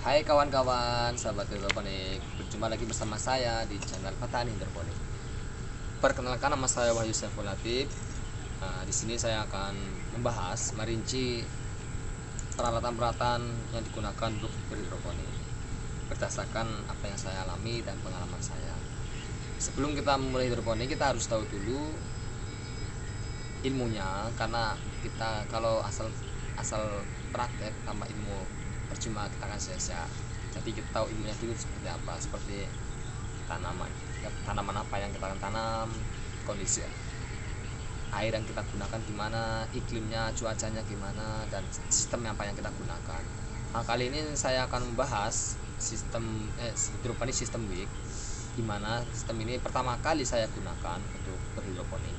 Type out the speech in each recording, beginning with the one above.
Hai kawan-kawan, sahabat hidroponik. Berjumpa lagi bersama saya di channel Petani Hidroponik. Perkenalkan, nama saya Wahyu Saiful Latif. Di sini saya akan membahas, merinci peralatan-peralatan yang digunakan untuk berhidroponik berdasarkan apa yang saya alami dan pengalaman saya. Sebelum kita memulai hidroponik, kita harus tahu dulu ilmunya, karena kita kalau asal praktek tanpa ilmu percuma, kita akan sia-sia. Jadi kita tahu ilmunya dulu seperti apa, seperti tanaman apa yang kita akan tanam, kondisi air yang kita gunakan gimana, iklimnya, cuacanya gimana, dan sistem apa yang kita gunakan. Kali ini saya akan membahas hidroponik sistem WIC, dimana sistem ini pertama kali saya gunakan untuk berhidroponik.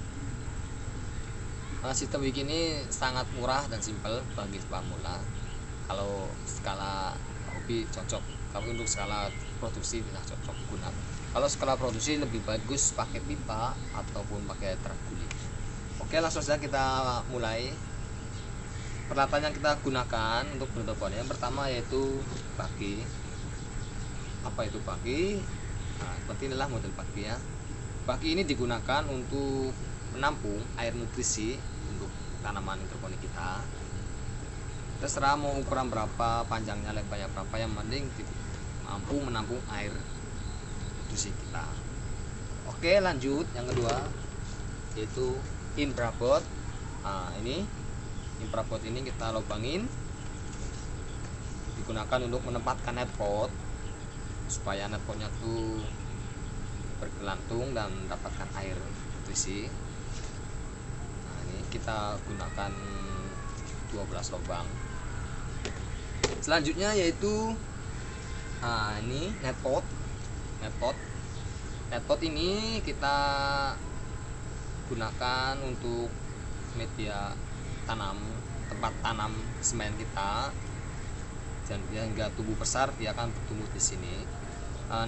Sistem WIC ini sangat murah dan simpel bagi pemula. Kalau skala hobi cocok, kalau untuk skala produksi tidak cocok gunakan. Kalau skala produksi lebih bagus pakai pipa ataupun pakai truk guling. Oke, langsung saja kita mulai. Peralatan yang kita gunakan untuk berhidroponik yang pertama yaitu baki. Apa itu baki? Seperti inilah model baki ya. Baki ini digunakan untuk menampung air nutrisi untuk tanaman hidroponik kita. Terserah mau ukuran berapa, panjangnya, lebarnya berapa, yang penting mampu menampung air nutrisi kita. Oke, lanjut yang kedua yaitu infraboard. Ini infraboard ini kita lubangin, digunakan untuk menempatkan netpot supaya netpotnya tuh bergelantung dan mendapatkan air nutrisi. Ini kita gunakan 12 lubang. Selanjutnya yaitu ini netpot ini kita gunakan untuk media tanam, tempat tanam semen kita, dan hingga tumbuh besar dia akan bertumbuh di sini.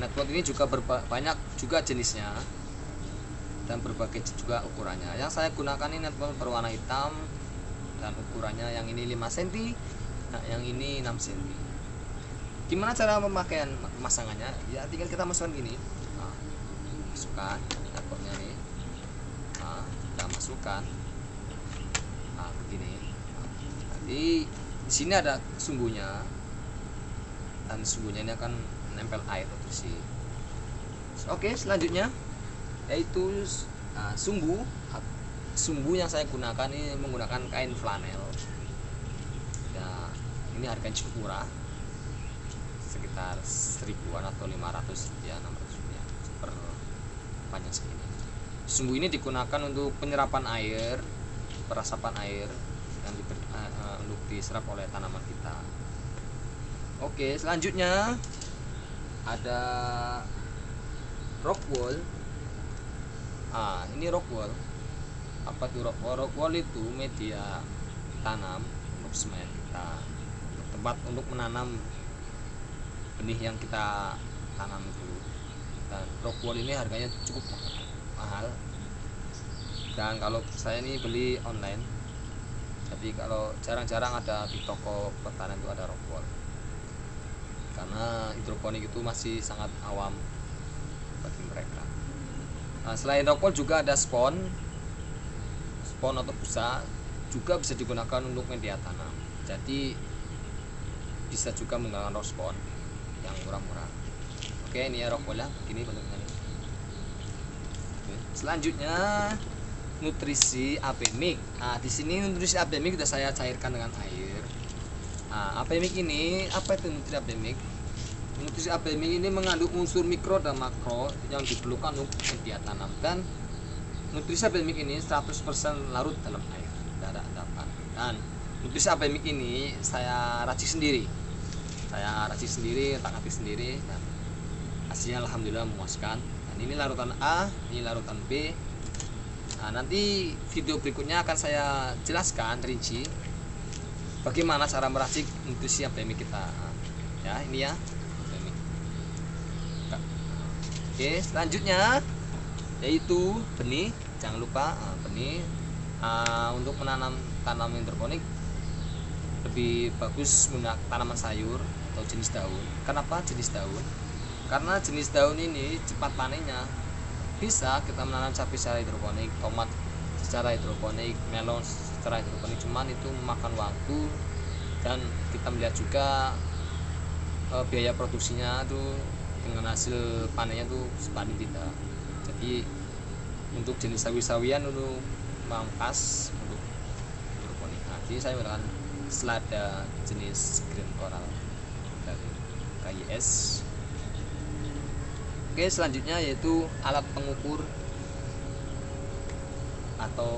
Netpot ini juga banyak juga jenisnya dan berbagai juga ukurannya. Yang saya gunakan ini netpot berwarna hitam dan ukurannya yang ini 5 cm, yang ini 6 cm. Gimana cara pemasangannya? Ya tinggal kita masukkan gini. Masukkan netpotnya nih. Kita masukkan. Begini. Nanti di sini ada sumbunya. Dan sumbunya ini akan nempel air nutrisi. Oke, selanjutnya yaitu sumbu yang saya gunakan ini menggunakan kain flanel ya. Ini harganya cukup murah, sekitar 1000-an atau 500 ya, 600 ya per panjang segini. Sumbu ini digunakan untuk penyerapan air, perasapan air yang untuk diserap oleh tanaman kita. Oke, selanjutnya ada rock wool. Ini rock wool. Apa itu rock wool? Rock wool itu media tanam untuk semen kita, tempat untuk menanam benih yang kita tanam itu. Dan rock wool ini harganya cukup mahal, dan kalau saya ini beli online, jadi kalau jarang-jarang ada di toko pertanian itu ada rock wool, karena hidroponik itu masih sangat awam bagi mereka. Selain rock wool juga ada spon atau busa, juga bisa digunakan untuk media tanam. Jadi bisa juga menggunakan rock spon yang murah-murah. Oke, ini ya rock wool ya, begini bentuknya nih. Selanjutnya nutrisi apemik. Di sini nutrisi apemik sudah saya cairkan dengan air. Apemik ini, apa itu nutrisi apemik? Nutrisi apemik ini mengandung unsur mikro dan makro yang diperlukan untuk media tanam, dan nutrisi apemik ini 100% larut dalam air, tidak ada endapan. Dan nutrisi apemik ini saya racik sendiri, tangati sendiri, dan hasilnya alhamdulillah memuaskan. Dan ini larutan A, ini larutan B. Nanti video berikutnya akan saya jelaskan rinci bagaimana cara meracik nutrisi apemik kita. Ya, ini ya apemik. Oke, selanjutnya yaitu benih. Jangan lupa benih. Untuk menanam hidroponik lebih bagus menggunakan tanaman sayur atau jenis daun. Kenapa jenis daun? Karena jenis daun ini cepat panennya. Bisa kita menanam cabai secara hidroponik, tomat secara hidroponik, melon secara hidroponik, cuman itu memakan waktu, dan kita melihat juga biaya produksinya tuh dengan hasil panennya tuh sebanding tidak. Jadi untuk jenis sawi-sawian untuk memangkas untuk hidroponik. Nah, jadi saya menggunakan selada jenis green coral dari KIS. Oke, selanjutnya yaitu alat pengukur atau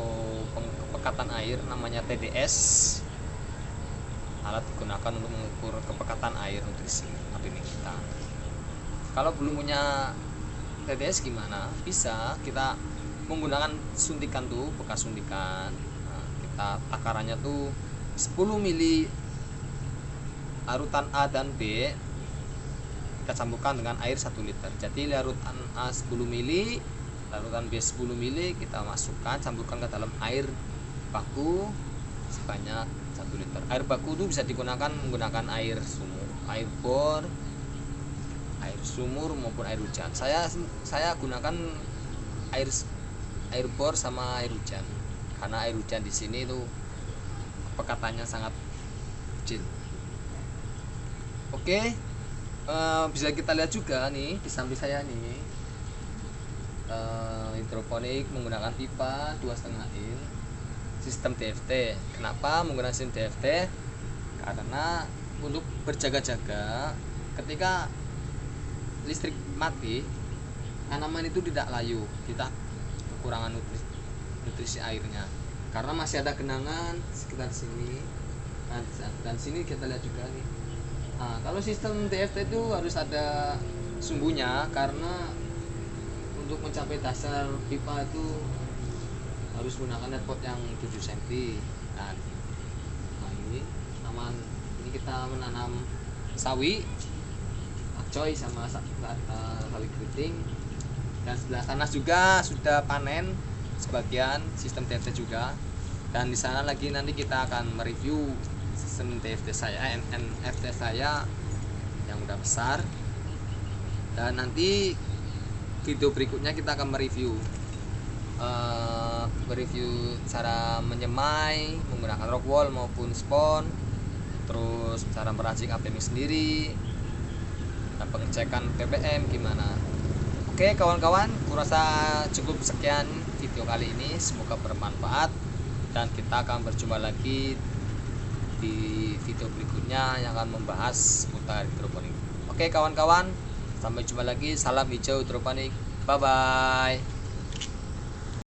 kepekatan air, namanya TDS. Alat digunakan untuk mengukur kepekatan air nutrisi apimen kita. Kalau belum punya TDS gimana? Bisa kita menggunakan suntikan tuh, bekas suntikan. Nah, kita takarannya tuh 10 mili larutan A dan B, kita campurkan dengan air 1 liter. Jadi larutan A 10 mili, larutan B 10 mili, kita masukkan, campurkan ke dalam air baku sebanyak 1 liter. Air baku itu bisa digunakan menggunakan air sumur, air bor, air sumur maupun air hujan. Saya gunakan air bor sama air hujan, karena air hujan di sini itu pekatannya sangat kecil. Oke, bisa kita lihat juga nih di samping saya nih, hidroponik menggunakan pipa 2,5 in sistem DFT. Kenapa menggunakan sistem DFT? Karena untuk berjaga-jaga ketika listrik mati, tanaman itu tidak layu, tidak kekurangan nutrisi airnya, karena masih ada genangan sekitar sini. Nah, dan sini kita lihat juga nih. Nah, kalau sistem DFT itu harus ada sumbunya, karena untuk mencapai dasar pipa itu harus menggunakan netpot yang 7 cm. Nah, ini aman. Ini kita menanam sawi, pakcoy sama sawi keriting, dan sebelah sana juga sudah panen sebagian sistem DFT juga. Dan di sana lagi nanti kita akan mereview sistem DFT saya, NFT saya yang udah besar, dan nanti video berikutnya kita akan mereview cara menyemai menggunakan rock wool maupun spon, terus cara meracik apimen sendiri, dan pengecekan ppm gimana. Oke kawan-kawan, kurasa cukup sekian video kali ini, semoga bermanfaat, dan kita akan berjumpa lagi di video berikutnya yang akan membahas seputar hidroponik. Oke kawan-kawan, sampai jumpa lagi, salam hijau hidroponik, bye bye.